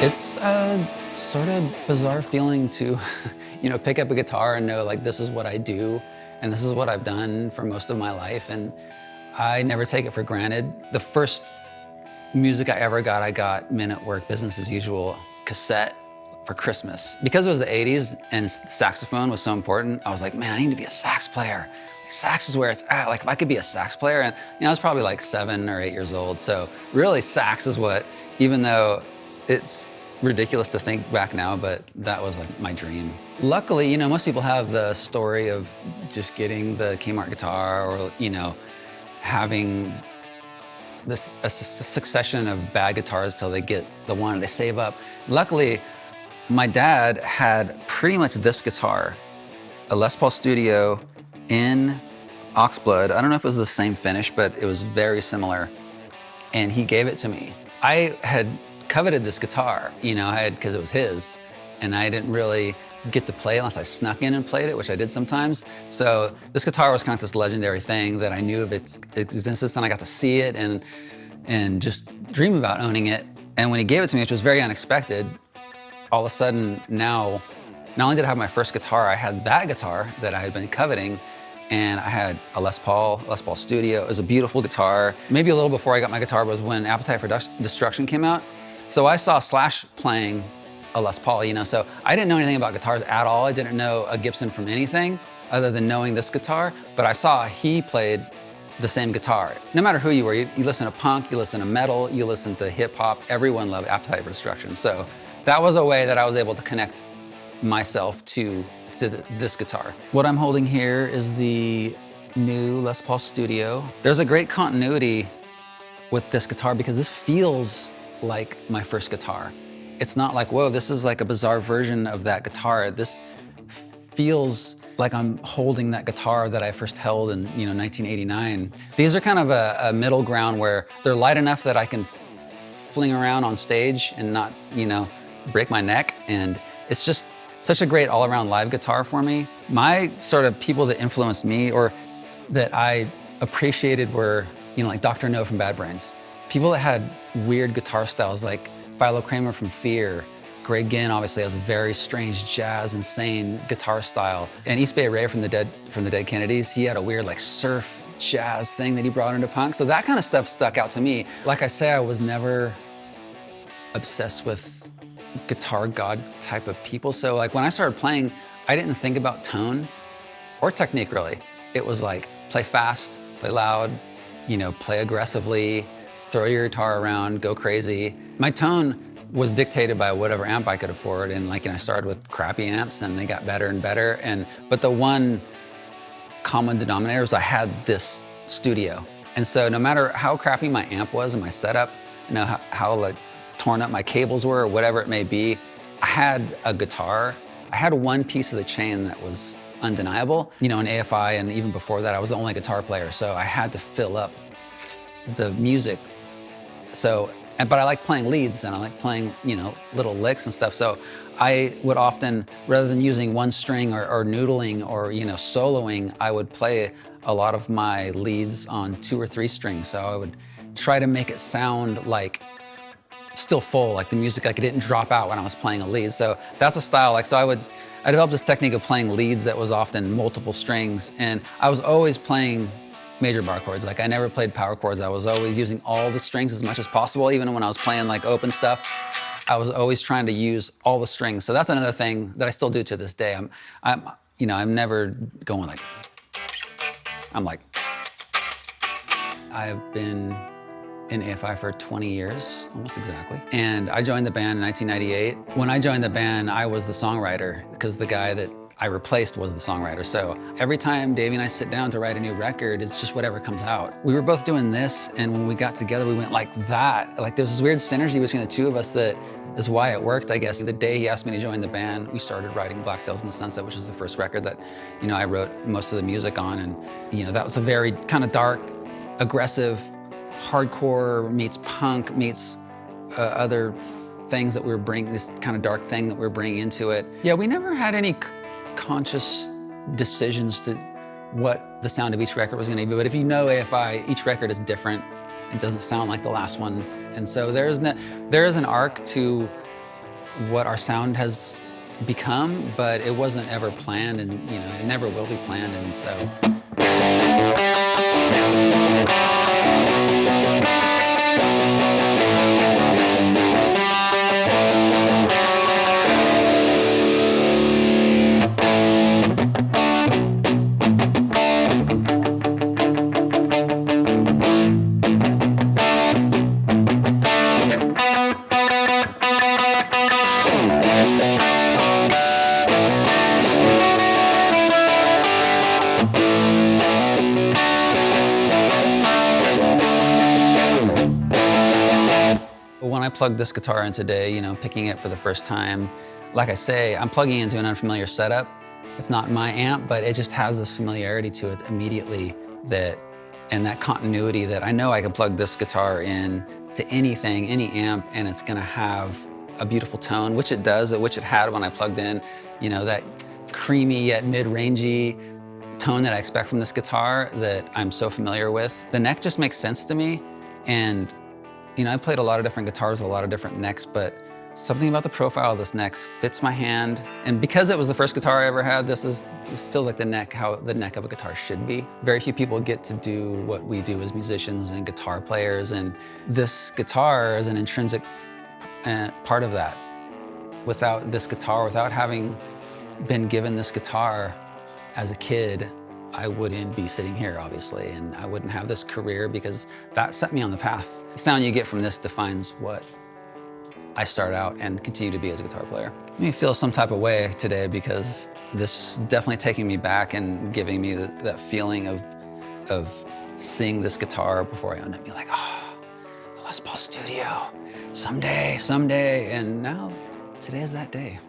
It's a sort of bizarre feeling to, pick up a guitar and know like this is what I do and this is what I've done for most of my life, and I never take it for granted. The first music I got Men at Work, Business as Usual cassette for Christmas. Because it was the 80s and saxophone was so important, I was like, man, I need to be a sax player. Sax is where it's at. Like if I could be a sax player, and I was probably like 7 or 8 years old. So really sax is what, even though it's ridiculous to think back now, but that was like my dream. Luckily, most people have the story of just getting the Kmart guitar or, having a succession of bad guitars till they get the one they save up. Luckily, my dad had pretty much this guitar, a Les Paul Studio in Oxblood. I don't know if it was the same finish, but it was very similar. And he gave it to me. I had coveted this guitar, because it was his, and I didn't really get to play unless I snuck in and played it, which I did sometimes. So this guitar was kind of this legendary thing that I knew of its existence, and I got to see it and just dream about owning it. And when he gave it to me, which was very unexpected, all of a sudden now, not only did I have my first guitar, I had that guitar that I had been coveting, and I had a Les Paul Studio. It was a beautiful guitar. Maybe a little before I got my guitar was when Appetite for Destruction came out. So I saw Slash playing a Les Paul, so I didn't know anything about guitars at all. I didn't know a Gibson from anything other than knowing this guitar, but I saw he played the same guitar. No matter who you were, you listen to punk, you listen to metal, you listen to hip hop, everyone loved Appetite for Destruction. So that was a way that I was able to connect myself to this guitar. What I'm holding here is the new Les Paul Studio. There's a great continuity with this guitar because this feels like my first guitar. It's not like, whoa, this is like a bizarre version of that guitar. This feels like I'm holding that guitar that I first held in 1989. These are kind of a middle ground where they're light enough that I can fling around on stage and not, break my neck. And it's just such a great all-around live guitar for me. My sort of people that influenced me or that I appreciated were, like Dr. No from Bad Brains. People that had weird guitar styles like Philo Kramer from Fear. Greg Ginn obviously has a very strange jazz, insane guitar style. And East Bay Ray from the Dead Kennedys, he had a weird like surf jazz thing that he brought into punk. So that kind of stuff stuck out to me. Like I say, I was never obsessed with guitar god type of people. So like when I started playing, I didn't think about tone or technique really. It was like play fast, play loud, play aggressively, throw your guitar around, go crazy. My tone was dictated by whatever amp I could afford, and I started with crappy amps and they got better and better. But the one common denominator was I had this studio. And so no matter how crappy my amp was and my setup, how like torn up my cables were or whatever it may be, I had a guitar. I had one piece of the chain that was undeniable. In AFI and even before that, I was the only guitar player, so I had to fill up the music. But I like playing leads and I like playing, little licks and stuff. So I would often, rather than using one string or noodling or, soloing, I would play a lot of my leads on 2 or 3 strings. So I would try to make it sound like still full, like the music, like it didn't drop out when I was playing a lead. So that's a style. I developed this technique of playing leads that was often multiple strings. And I was always playing major bar chords. Like I never played power chords. I was always using all the strings as much as possible. Even when I was playing like open stuff, I was always trying to use all the strings. So that's another thing that I still do to this day. I'm never going like, I've been in AFI for 20 years, almost exactly. And I joined the band in 1998. When I joined the band, I was the songwriter because the guy that I replaced was the songwriter. So every time Davey and I sit down to write a new record, it's just whatever comes out. We were both doing this, and when we got together, we went like that. Like there's this weird synergy between the two of us that is why it worked, I guess. The day he asked me to join the band, we started writing Black Sails in the Sunset, which is the first record that, I wrote most of the music on. And, that was a very kind of dark, aggressive, hardcore meets punk meets other things that we were bringing, this kind of dark thing that we were bringing into it. Yeah, we never had any conscious decisions to what the sound of each record was going to be. But if you know AFI, each record is different. It doesn't sound like the last one. And so there is an arc to what our sound has become, but it wasn't ever planned, and it never will be planned, and so. When I plugged this guitar in today, picking it for the first time, like I say, I'm plugging into an unfamiliar setup. It's not my amp, but it just has this familiarity to it immediately and that continuity that I know I can plug this guitar in to anything, any amp, and it's gonna have a beautiful tone, which it does, which it had when I plugged in, that creamy yet mid-rangey tone that I expect from this guitar that I'm so familiar with. The neck just makes sense to me, and I played a lot of different guitars, a lot of different necks, but something about the profile of this neck fits my hand. And because it was the first guitar I ever had, it feels like how the neck of a guitar should be. Very few people get to do what we do as musicians and guitar players, and this guitar is an intrinsic part of that. Without this guitar, without having been given this guitar as a kid, I wouldn't be sitting here, obviously, and I wouldn't have this career because that set me on the path. The sound you get from this defines what I start out and continue to be as a guitar player. It made me feel some type of way today because this is definitely taking me back and giving me that feeling of seeing this guitar before I owned it and be like, oh, the Les Paul Studio, someday, and now, today is that day.